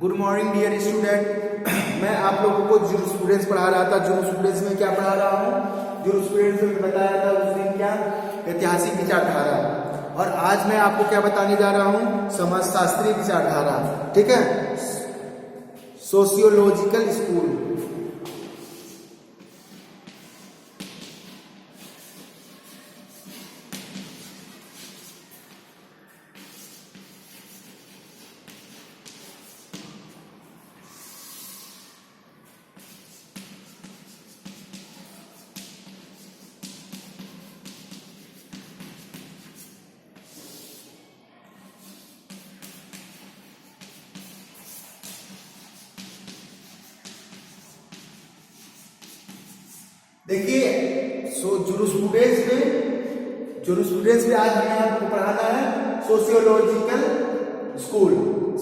Good morning dear student. मैं आप लोगों को जूरिस्प्रूडेंस पढ़ा रहा था। जूरिस्प्रूडेंस में क्या पढ़ा रहा हूँ? जूरिस्प्रूडेंस में बताया था उस दिन क्या, ऐतिहासिक विचारधारा। और आज मैं आपको क्या बताने जा रहा हूँ? समाजशास्त्रीय विचारधारा। ठीक है, सोशियोलॉजिकल स्कूल। देखिए, जूरिस्प्रूडेंस में आज हमें आपको पढ़ाना है सोशियोलॉजिकल स्कूल,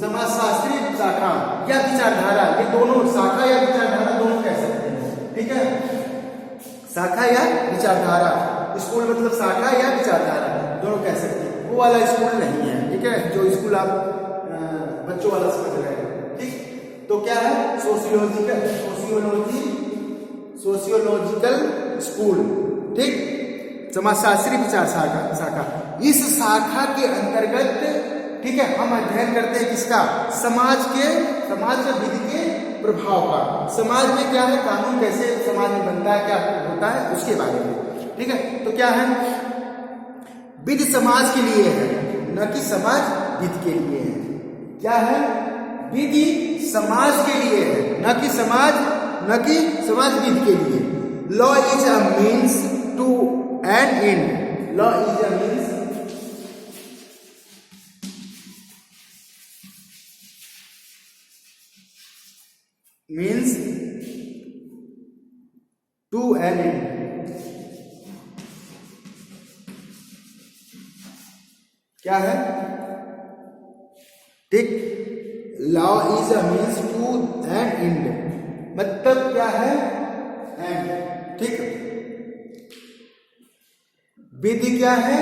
समाजशास्त्रीय शाखा या विचारधारा। ये दोनों शाखा या विचारधारा दोनों कह सकते हैं। ठीक है, शाखा या विचारधारा, स्कूल मतलब शाखा या विचारधारा दोनों कह सकते हैं। वो वाला स्कूल नहीं है, ठीक है, जो स्कूल आप बच्चों वाला समझ रहे हैं। ठीक, तो क्या है? Sociological school. ठीक, समाजशास्त्रीय विचार शाखा। इस शाखा के अंतर्गत, ठीक है, हम अध्ययन करते हैं किसका? समाज में विधि के प्रभाव का। समाज में क्या है, कानून कैसे समाज में बनता है, क्या होता है, उसके बारे में। ठीक है, तो क्या है? विधि समाज के लिए है, न कि समाज विधि के लिए है। क्या है? विधि समाज के लिए है, न कि समाज विधि के लिए। Law is a means to an end. Law is a means to an end. क्या है? ठीक, law is a means to an end, मतलब क्या है? एंड। ठीक, विधि क्या है?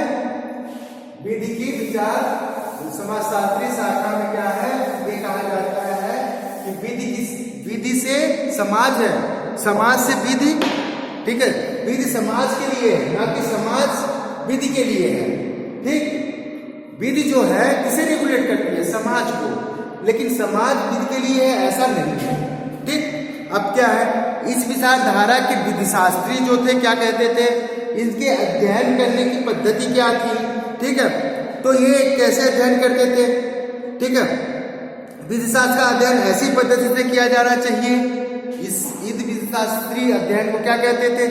विधि की विचार समाजशास्त्रीय शाखा में क्या है, ये कहा जाता है कि विधि से समाज है, समाज से विधि। ठीक है, विधि समाज के लिए है, ना कि समाज विधि के लिए है। ठीक, विधि जो है किसे रेगुलेट करती है? समाज को, लेकिन समाज विधि के लिए है ऐसा नहीं है। ठीक, अब क्या है? इस विचारधारा के विधिशास्त्री जो थे क्या कहते थे? इनके अध्ययन करने की पद्धति क्या थी? ठीक है, तो ये कैसे अध्ययन करते थे? ठीक है, विधिशास्त्र का अध्ययन ऐसी पद्धति से किया जाना चाहिए। इस विधिशास्त्रीय अध्ययन को क्या कहते थे?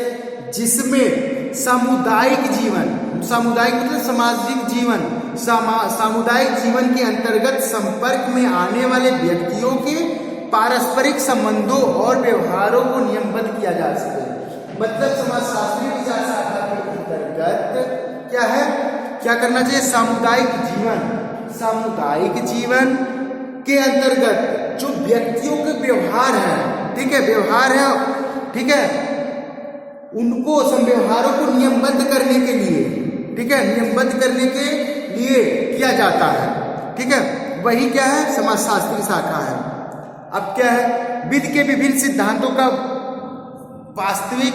जिसमें सामुदायिक मतलब सामाजिक जीवन, सामुदायिक जीवन के अंतर्गत संपर्क में आने वाले व्यक्तियों के पारस्परिक संबंधों और व्यवहारों को नियमबद्ध किया जा सके। मतलब समाजशास्त्रीय विचार शाखा के अंतर्गत क्या है, क्या करना चाहिए? सामुदायिक जीवन के अंतर्गत जो व्यक्तियों के व्यवहार है, ठीक है, ठीक है, उनको व्यवहारों को नियमबद्ध करने के लिए, ठीक है, नियमबद्ध करने के लिए किया जाता है। ठीक है, वही क्या है? समाजशास्त्रीय शाखा है। अब क्या है? विधि के विभिन्न सिद्धांतों का वास्तविक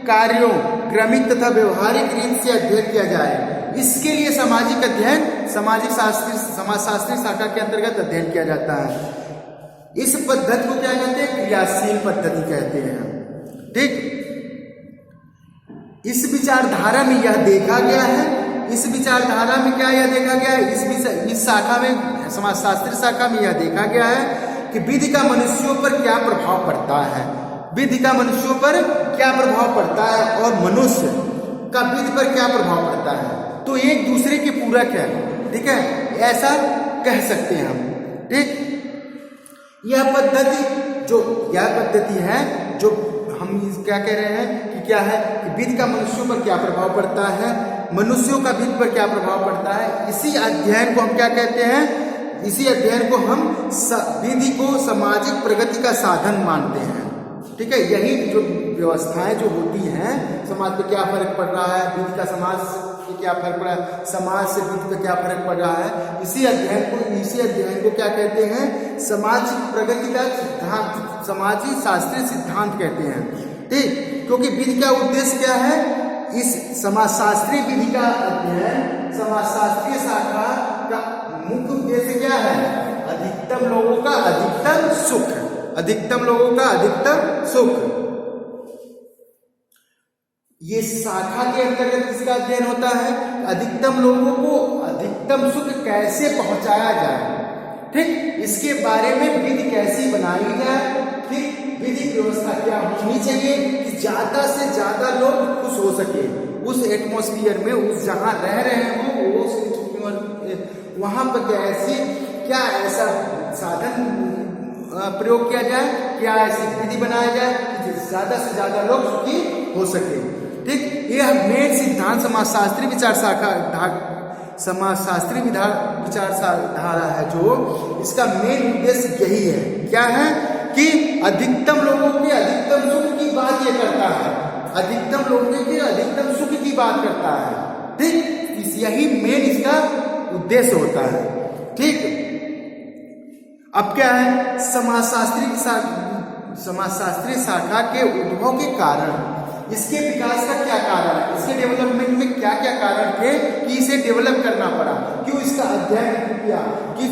कार्यों, क्रमिक तथा व्यवहारिक रीत से अध्ययन किया जाए। इसके लिए समाजशास्त्रीय शाखा के अंतर्गत अध्ययन किया जाता है। इस पद्धति को क्या कहते हैं? क्रियाशील पद्धति कहते हैं। ठीक, इस विचारधारा में यह देखा गया है, इस विचारधारा में क्या यह देखा गया है? इस शाखा में, समाजशास्त्रीय शाखा में यह देखा गया है कि विधि का मनुष्यों पर क्या प्रभाव पड़ता है, विधि का मनुष्यों पर क्या प्रभाव पड़ता है और मनुष्य का विधि पर क्या प्रभाव पड़ता है, तो एक दूसरे के पूरक है। ठीक है, ऐसा कह सकते हैं हम। ठीक, यह पद्धति है जो हम क्या कह रहे हैं कि क्या है कि विधि का मनुष्यों पर क्या प्रभाव पड़ता है, मनुष्यों का विधि पर क्या प्रभाव पड़ता है। इसी अध्ययन को हम क्या कहते हैं? इसी अध्ययन को हम विधि को सामाजिक प्रगति का साधन मानते हैं। ठीक है, यही जो व्यवस्थाएं जो होती हैं, समाज पे क्या फर्क पड़ रहा है, विधि का समाज पे क्या फर्क पड़ा है, समाज से विधि पे क्या फर्क पड़ रहा है, इसी अध्ययन को क्या कहते हैं, समाज प्रगति का सिद्धांत, समाजी शास्त्रीय सिद्धांत कहते हैं। ठीक, क्योंकि विधि का उद्देश्य क्या है, इस समाजशास्त्रीय विधि का अध्ययन, समाजशास्त्रीय शाखा का मुख्य उद्देश्य क्या है, अधिकतम लोगों का अधिकतम सुख, अधिकतम लोगों का अधिकतम सुख। ये शाखा के अंतर्गत किसका अध्ययन होता है, अधिकतम लोगों को अधिकतम सुख कैसे पहुंचाया जाए। ठीक, इसके बारे में विधि कैसी बनाई जाए, ठीक, विधि व्यवस्था क्या होनी चाहिए कि ज्यादा से ज्यादा लोग खुश हो सके, उस एटमॉस्फेयर में, उस जहां रह रहे हो वहां पर क्या ऐसा साधन प्रयोग किया जाए, क्या ऐसी विधि बनाया जाए कि ज्यादा से ज्यादा लोग सुखी हो सके। ठीक, यह मेन सिद्धांत समाजशास्त्री विचार धारा है, जो इसका मेन उद्देश्य यही है, क्या है कि अधिकतम लोगों के अधिकतम सुख की बात ये करता है, अधिकतम लोगों के अधिकतम सुख की बात करता है। ठीक, यही मेन इसका उद्देश्य होता है। ठीक, अब क्या है, समाजशास्त्रीय शाखा के उद्भव के कारण, इसके विकास का क्या कारण है, इसके डेवलपमेंट में क्या क्या कारण थे कि इसे डेवलप करना पड़ा, क्यों इसका अध्ययन किया, किन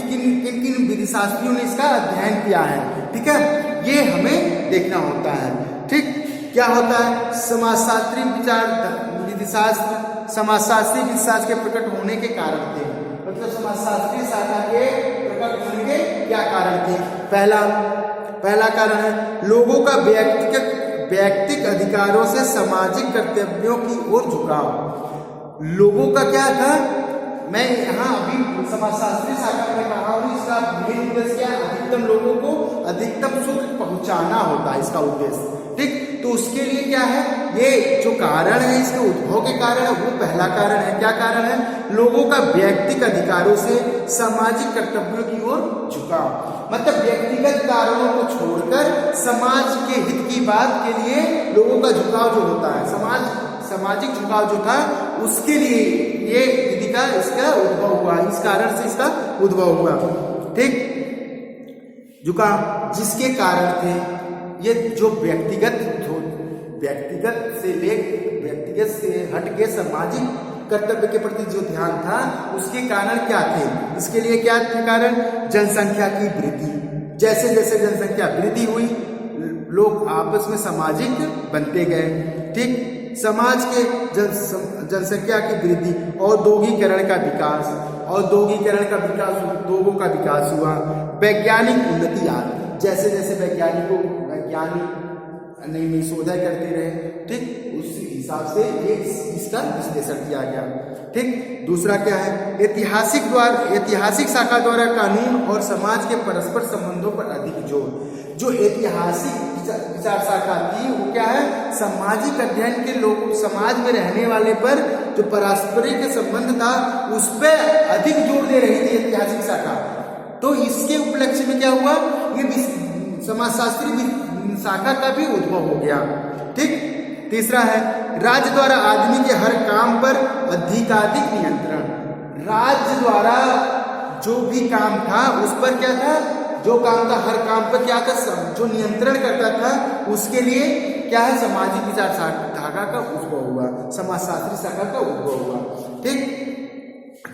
किन विधिशास्त्रियों ने इसका अध्ययन किया है। ठीक है, ये हमें देखना होता है। ठीक, क्या होता है, समाजशास्त्रीय विधिशास्त्र के प्रकट होने के कारण थे, मतलब समाजशास्त्रीय शाखा के प्रकट होने के क्या कारण थे। पहला कारण है लोगों का व्यक्तिक अधिकारों से सामाजिक कर्तव्यों की ओर झुकाव। लोगों का क्या था, मैं यहाँ अभी समाजशास्त्रीय शाखा में कहा हूँ, इसका मेन उद्देश्य क्या है, अधिकतम लोगों को अधिकतम सुख पहुंचाना होता है इसका उद्देश्य। ठीक, तो उसके लिए क्या है, ये जो कारण है, इसके उद्भव के कारण है, वो पहला कारण है। क्या कारण है, लोगों का व्यक्तिगत अधिकारों से सामाजिक कर्तव्यों की ओर झुकाव, मतलब व्यक्तिगत कारणों को छोड़कर समाज के हित की बात के लिए लोगों का झुकाव जो होता है, सामाजिक झुकाव जो था, उसके लिए ये विधि का इसका उद्भव हुआ, इस कारण से इसका उद्भव हुआ। ठीक, झुकाव जिसके कारण थे, ये जो व्यक्तिगत से हट के सामाजिक कर्तव्य के प्रति जो ध्यान था, उसके कारण क्या थे, इसके लिए क्या थे कारण, जनसंख्या की वृद्धि। जैसे जैसे जनसंख्या वृद्धि हुई, लोग आपस में सामाजिक बनते गए। ठीक, समाज के जनसंख्या की वृद्धि, औद्योगिकरण का विकास, उद्योगों का विकास हुआ, वैज्ञानिक उन्नति आई, जैसे जैसे वैज्ञानिक नई शोधें करते रहे। ठीक, उस हिसाब से ये इसका विश्लेषण किया गया। ठीक, दूसरा क्या है, ऐतिहासिक शाखा द्वारा कानून और समाज के परस्पर संबंधों पर अधिक जोर। जो ऐतिहासिक विचार शाखा थी, वो क्या है, सामाजिक अध्ययन के लोग, समाज में रहने वाले पर जो पारस्परिक संबंध था, उस पर अधिक जोर दे रही थी ऐतिहासिक शाखा। तो इसके उपलक्ष्य में क्या हुआ, ये समाजशास्त्री शाखा का भी उद्भव हो गया। ठीक, तीसरा है राज्य द्वारा आदमी के हर काम पर अधिकाधिक नियंत्रण। राज्य द्वारा जो भी काम था, उस पर क्या था, जो काम था, हर काम पर क्या था, जो नियंत्रण करता था, उसके लिए क्या है, सामाजिक विचार शाखा का उद्भव हुआ, समाजशास्त्री शाखा का उद्भव हुआ। ठीक,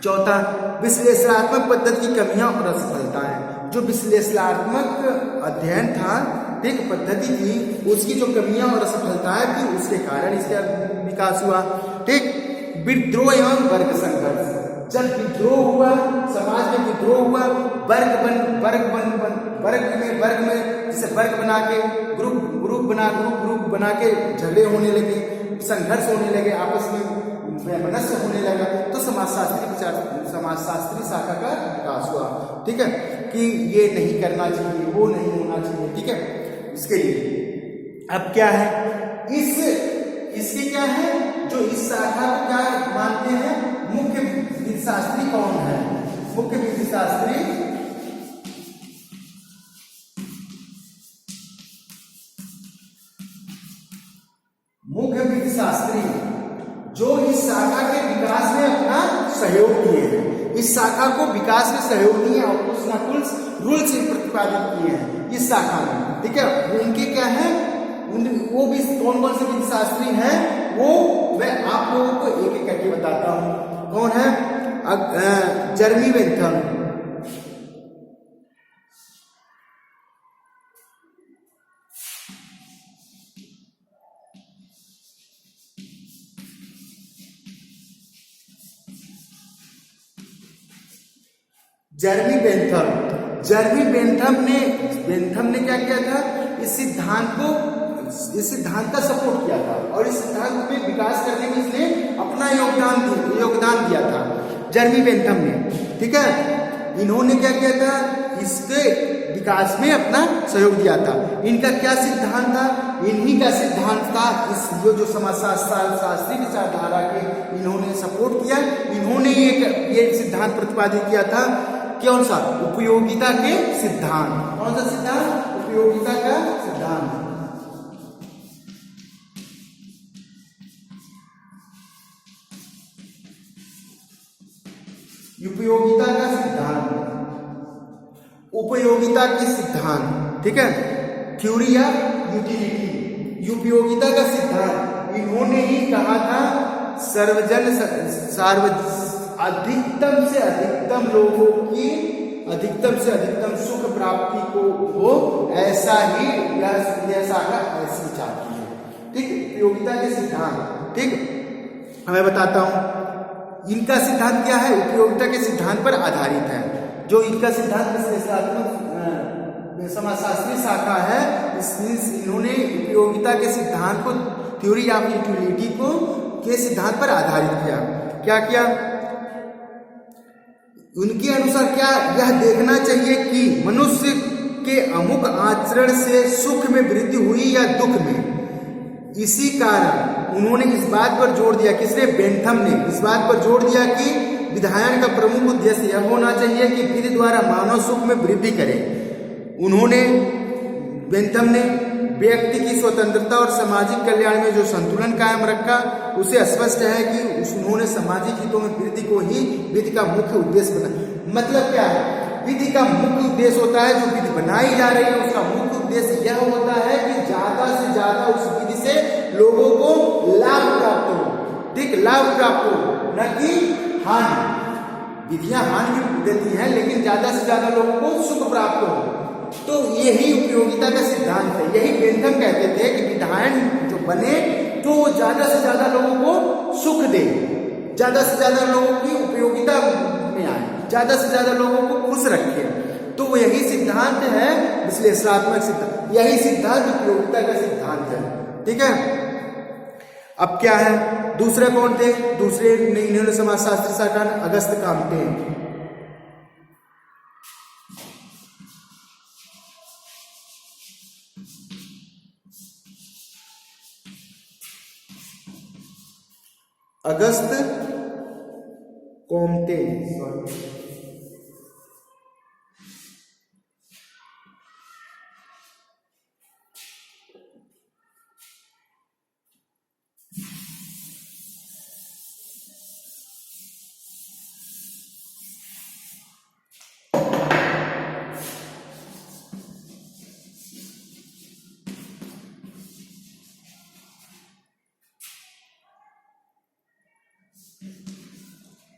चौथा विश्लेषणात्मक पद्धति की कमियां और असफलताएं। जो विश्लेषणात्मक अध्ययन था, एक पद्धति थी, उसकी जो कमियां और असफलताएं थी, उसके कारण इसका विकास हुआ। ठीक, विद्रोह एवं वर्ग संघर्ष। जब विद्रोह हुआ, समाज में विद्रोह हुआ, वर्ग में जैसे वर्ग बना के ग्रुप बना के झगड़े होने लगे, संघर्ष होने लगे, आपस में वैमनस्य होने लगा, तो समाजशास्त्री शाखा का विकास हुआ। ठीक है, कि ये नहीं करना चाहिए, वो नहीं होना चाहिए। ठीक है, इसके लिए अब क्या है, इसके क्या है, जो इस शाखा को क्या मानते हैं, मुख्य विधिशास्त्री कौन है, मुख्य विधिशास्त्री जो इस शाखा के विकास शाखा को विकास में सहयोगी और कुछ ना कुछ रूल्स प्रतिपादित किए हैं इस शाखा में, ठीक है। उनके क्या है, वो भी कौन कौन से विधि शास्त्री हैं वो मैं आप लोगों को एक एक करके बताता हूं। कौन है? जर्मी बेंथम, जर्मी बेंथम ने क्या किया था, इस सिद्धांत का सपोर्ट किया था और इस सिद्धांत में विकास करने में इसने अपना योगदान दिया था जर्मी बेंथम ने, ठीक है। इन्होंने क्या किया था, इसके विकास में अपना सहयोग दिया था। इनका क्या सिद्धांत था? इन्हीं का सिद्धांत था इस जो समाजशास्त्री विचारधारा के इन्होंने सपोर्ट किया। इन्होंने ये सिद्धांत प्रतिपादित किया था, कौन सा? उपयोगिता के सिद्धांत। कौन सा सिद्धांत? उपयोगिता का सिद्धांत। उपयोगिता के सिद्धांत, ठीक है। थ्योरी ऑफ यूटिलिटी, उपयोगिता का सिद्धांत इन्होंने ही कहा था। अधिकतम से अधिकतम लोगों की अधिकतम से अधिकतम सुख प्राप्ति को हो, ऐसा ही यह शाखा ऐसी चाहती है, ठीक। उपयोगिता के सिद्धांत, ठीक। मैं बताता हूं इनका सिद्धांत क्या है। उपयोगिता के सिद्धांत पर आधारित है। जो इनका सिद्धांत विश्लेषणात्मक समाजशास्त्री शाखा है, इन्होंने उपयोगिता के सिद्धांत को, थ्योरी ऑफ यूटिलिटी को के सिद्धांत पर आधारित किया। क्या किया? उनके अनुसार क्या, यह देखना चाहिए कि मनुष्य के अमुक आचरण से सुख में वृद्धि हुई या दुख में। इसी कारण उन्होंने इस बात पर जोर दिया, किसने? बेंथम ने इस बात पर जोर दिया कि विधायन का प्रमुख उद्देश्य यह होना चाहिए कि विधि द्वारा मानव सुख में वृद्धि करे। बेंथम ने व्यक्ति की स्वतंत्रता और सामाजिक कल्याण में जो संतुलन कायम रखा, उसे स्पष्ट है कि उन्होंने सामाजिक हितों में वृद्धि को ही विधि का मुख्य उद्देश्य बना। मतलब क्या है? विधि का मुख्य उद्देश्य होता है, जो विधि बनाई जा रही है उसका मुख्य उद्देश्य यह होता है कि ज्यादा से ज्यादा उस विधि से लोगों को लाभ प्राप्त हो, ठीक, लाभ प्राप्त हो, न कि हानि। विधियां हानि भी देती हैं, लेकिन ज्यादा से ज्यादा लोगों को सुख प्राप्त हो। तो यही उपयोगिता का सिद्धांत है। यही बेंथम कहते थे कि विधायन जो बने तो ज्यादा से ज्यादा लोगों को सुख दे, ज्यादा से ज्यादा लोगों की उपयोगिता में आए, ज्यादा से ज्यादा लोगों को खुश रखे। तो यही सिद्धांत है विश्लेषणात्मक सिद्धांत, यही सिद्धांत उपयोगिता का सिद्धांत है, ठीक है। अब क्या है? दूसरे कौन थे? दूसरे इन्होंने समाजशास्त्री शाखा Auguste Comte.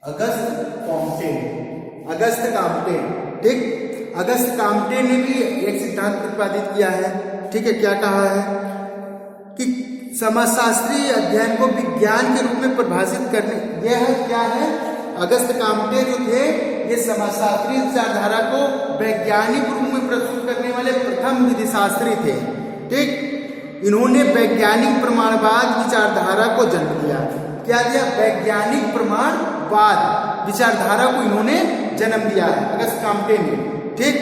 Auguste Comte, Auguste Comte, ठीक। अगस्त काम्टे ने भी एक सिद्धांत प्रतिपादित किया है, ठीक है। क्या कहा है कि समाजशास्त्रीय अध्ययन को विज्ञान के रूप में परिभाषित करने, यह क्या है? अगस्त काम्टे जो थे, ये समाजशास्त्रीय विचारधारा को वैज्ञानिक रूप में प्रस्तुत करने वाले प्रथम विधिशास्त्री थे, ठीक। इन्होंने वैज्ञानिक प्रमाणवाद विचारधारा को जन्म दिया। क्या दिया? वैज्ञानिक प्रमाणवाद विचारधारा को इन्होंने जन्म दिया है अगस्त काम्टे ने, ठीक।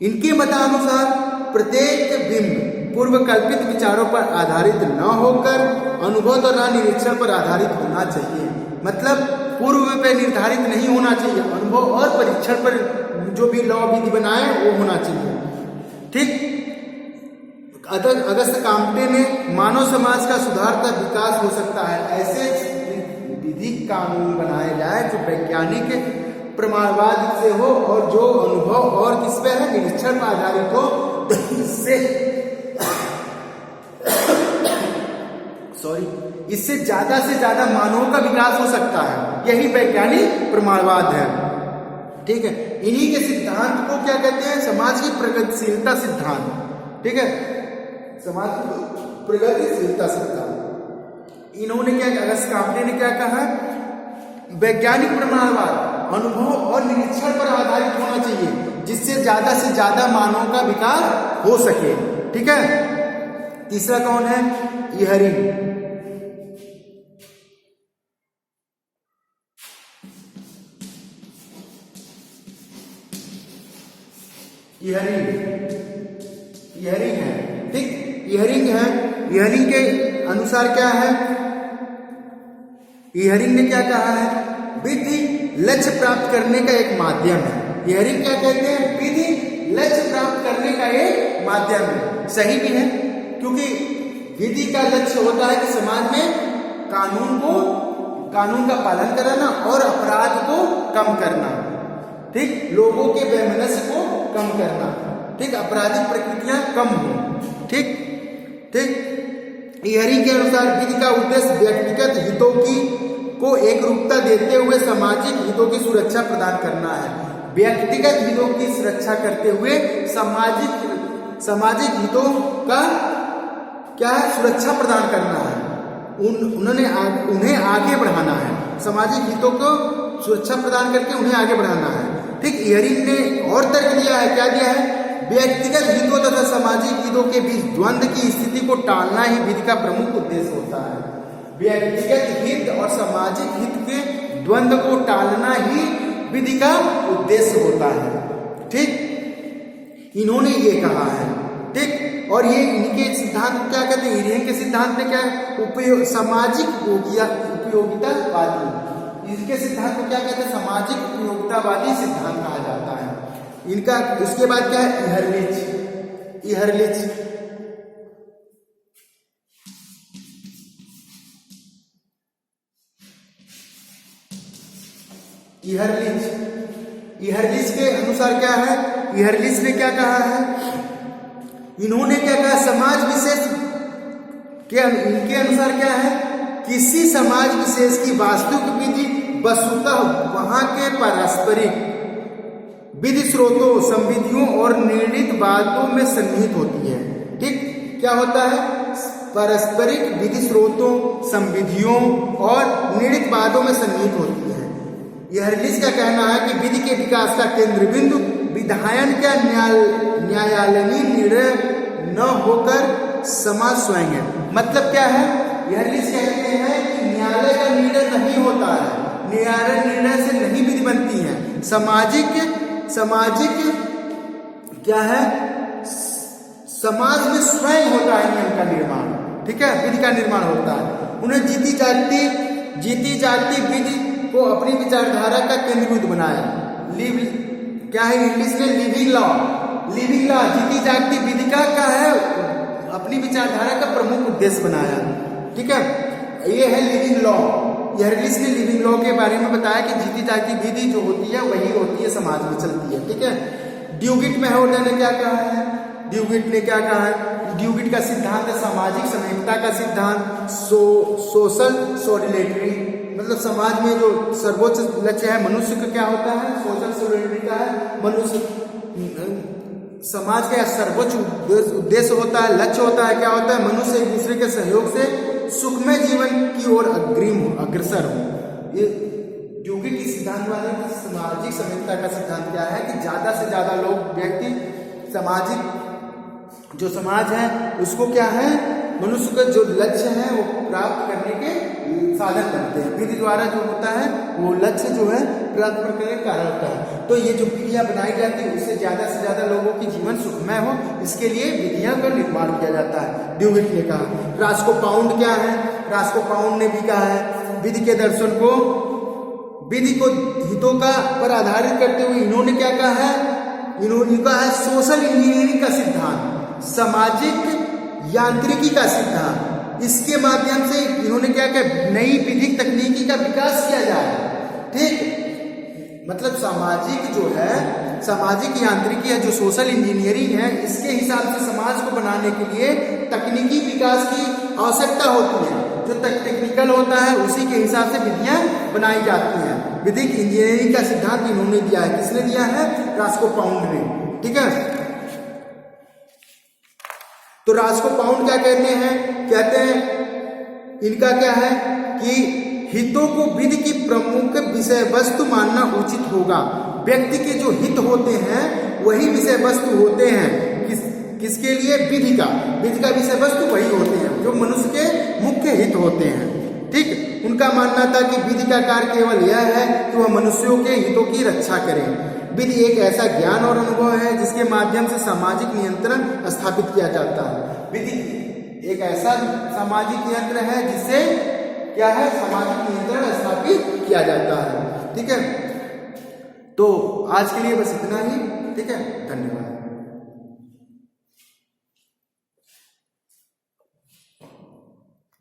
इनके मतानुसार प्रत्येक बिंब पूर्व कल्पित विचारों पर आधारित न होकर अनुभव और निरीक्षण पर आधारित होना चाहिए। मतलब पूर्व पे निर्धारित नहीं होना चाहिए, अनुभव और परीक्षण पर जो भी लॉ विधि बनाए वो होना चाहिए, ठीक। अगस्त काम्टे ने मानव समाज का सुधार तक विकास हो सकता है, ऐसे विधिक कानून बनाए जाए जो वैज्ञानिक प्रमाणवाद से हो और जो अनुभव और किस पे है, निरीक्षण पर आधारित हो, इससे ज्यादा से ज्यादा मानव का विकास हो सकता है। यही वैज्ञानिक प्रमाणवाद है। ठीक है, इन्हीं के सिद्धांत को क्या कहते हैं, समाज की प्रगतिशीलता सिद्धांत। ठीक है, समाज की प्रगतिशीलता सिद्धांत। इन्होंने क्या, अगस्त कामटे ने क्या कहा, वैज्ञानिक प्रमाणवाद अनुभव और निरीक्षण पर आधारित होना चाहिए जिससे ज्यादा से ज्यादा मानव का विकास हो सके। ठीक है, तीसरा कौन है, इहरिंग। इहरिंग है। ठीक, इहरिंग है। इहरिंग के अनुसार क्या है, इहरिंग ने क्या कहा है, विधि लक्ष्य प्राप्त करने का एक माध्यम है। इहरिंग क्या कहते हैं, विधि लक्ष्य प्राप्त करने का एक माध्यम है। सही भी है, क्योंकि विधि का लक्ष्य होता है कि समाज में कानून का पालन कराना और अपराध को कम करना। ठीक, लोगों के वैमनस्य को कम करना। ठीक, आपराधिक प्रकृतियां कम हो। ठीक ठीक, इहरिंग के अनुसार विधि का उद्देश्य व्यक्तिगत हितों को एक रूपता देते हुए सामाजिक हितों की सुरक्षा प्रदान करना है। व्यक्तिगत हितों की सुरक्षा करते हुए सामाजिक हितों का क्या है, सुरक्षा प्रदान करना है। उन्हें आगे बढ़ाना है। सामाजिक हितों को सुरक्षा प्रदान करके उन्हें आगे बढ़ाना है। ठीक, इहरिंग ने और तर्क दिया है, क्या दिया है, व्यक्तिगत हितों तथा सामाजिक हितों के बीच द्वंद्व की स्थिति को टालना ही विधि का प्रमुख उद्देश्य होता है। व्यक्तिगत हित और सामाजिक हित के द्वंद्व को टालना ही विधि का उद्देश्य होता है। ठीक, इन्होंने ये कहा है। ठीक, और ये इनके सिद्धांत को क्या कहते हैं, इहरिंग के सिद्धांत में क्या है, सामाजिक उपयोगितावादी। इसके सिद्धांत को क्या कहते हैं, सामाजिक उपयोगितावादी सिद्धांत कहा जाता है इनका। उसके बाद क्या है, इहरलिच के अनुसार क्या है, इहरलिच ने क्या कहा है, इन्होंने क्या कहा, समाज विशेष के इनके अनुसार क्या है, किसी समाज विशेष की वास्तविक विधि वस्तुतः वहां के पारस्परिक विधि स्रोतों, संविधियों और निर्णीत बातों में सन्निहित होती है। ठीक, क्या होता है, पारस्परिक विधि स्रोतों, संविधियों और निर्णीत बातों में सन्निहित होती है। इहरलिच का कहना है कि विधि के विकास का केंद्र बिंदु विधायन का न्यायालयीय निर्णय न होकर समाज स्वयं है। मतलब क्या है, इहरलिच कहते हैं कि न्यायालय का निर्णय नहीं होता है, न्यायालय निर्णय से नहीं विधि बनती है। सामाजिक क्या है, समाज में स्वयं होता है नियम का निर्माण। ठीक है, विधि का निर्माण होता है। उन्हें जीती जागती विधि को अपनी विचारधारा का केंद्रबिंदु बनाया। क्या है, इंग्लिश में लिविंग लॉ, जीती जागती विधि का क्या है, अपनी विचारधारा का प्रमुख उद्देश्य बनाया। ठीक है, ये है लिविंग लॉ। इहरलिच ने लिविंग लॉ के बारे में बताया कि जीती जागती विधि जो होती है वही होती है, समाज में चलती है। ठीक है, ड्यूगिट मेहोल्डर ने क्या कहा है, ड्यूगिट का सिद्धांत है सामाजिक समयता का सिद्धांत, सोशल सॉलिडेरिटी। मतलब समाज में जो सर्वोच्च लक्ष्य है मनुष्य का क्या होता है, सोशल सॉलिडेरिटी का है। मनुष्य समाज का सर्वोच्च उद्देश्य होता है, लक्ष्य होता है, क्या होता है, मनुष्य एक दूसरे के सहयोग से सुखमय जीवन की ओर अग्रसर हो। ये ड्यूगिट की सिद्धांत वाले सामाजिक समयता का सिद्धांत क्या है कि ज्यादा से ज्यादा लोग व्यक्ति सामाजिक जो समाज है उसको क्या है, मनुष्य का जो लक्ष्य है वो प्राप्त करने के साधन बनते हैं। विधि द्वारा जो होता है वो लक्ष्य जो है प्राप्त करने का कारण होता है। तो ये जो विधियां बनाई जाती है उससे ज्यादा से ज्यादा लोगों की जीवन सुखमय हो, इसके लिए विधियां का निर्माण किया जाता है। ड्यूगिट ने कहा। रास्कोपाउंड क्या है, रास्कोपाउंड ने भी कहा है विधि के दर्शन को, विधि को हितों का पर आधारित करते हुए इन्होंने क्या कहा है, इन्होंने कहा है सोशल इंजीनियरिंग का सिद्धांत, सामाजिक यांत्रिकी का सिद्धांत। इसके माध्यम से इन्होंने क्या किया, नई विधिक तकनीकी का विकास किया जाए। ठीक, मतलब सामाजिक जो है, सामाजिक यांत्रिकी है, जो सोशल इंजीनियरिंग है, इसके हिसाब से समाज को बनाने के लिए तकनीकी विकास की आवश्यकता होती है। जो टेक्निकल होता है उसी के हिसाब से विधियां बनाई जाती हैं। विधिक इंजीनियरिंग का सिद्धांत इन्होंने दिया है। किसने दिया है? रास्को पाउंड ने। ठीक है, तो रास्को पाउंड क्या कहते हैं? कहते हैं इनका क्या है कि हितों को विधि की प्रमुख विषय वस्तु मानना उचित होगा। व्यक्ति के जो हित होते हैं वही विषय वस्तु होते हैं। किसके लिए? विधि का विषय वस्तु वही होते हैं जो मनुष्य के मुख्य हित होते हैं। ठीक, उनका मानना था कि विधि का कार्य केवल यह है कि वह मनुष्यों के हितों की रक्षा करे। विधि एक ऐसा ज्ञान और अनुभव है जिसके माध्यम से सामाजिक नियंत्रण स्थापित किया जाता है। विधि एक ऐसा सामाजिक यंत्र है जिससे क्या है, सामाजिक नियंत्रण स्थापित किया जाता है। ठीक है, तो आज के लिए बस इतना ही। ठीक है, धन्यवाद।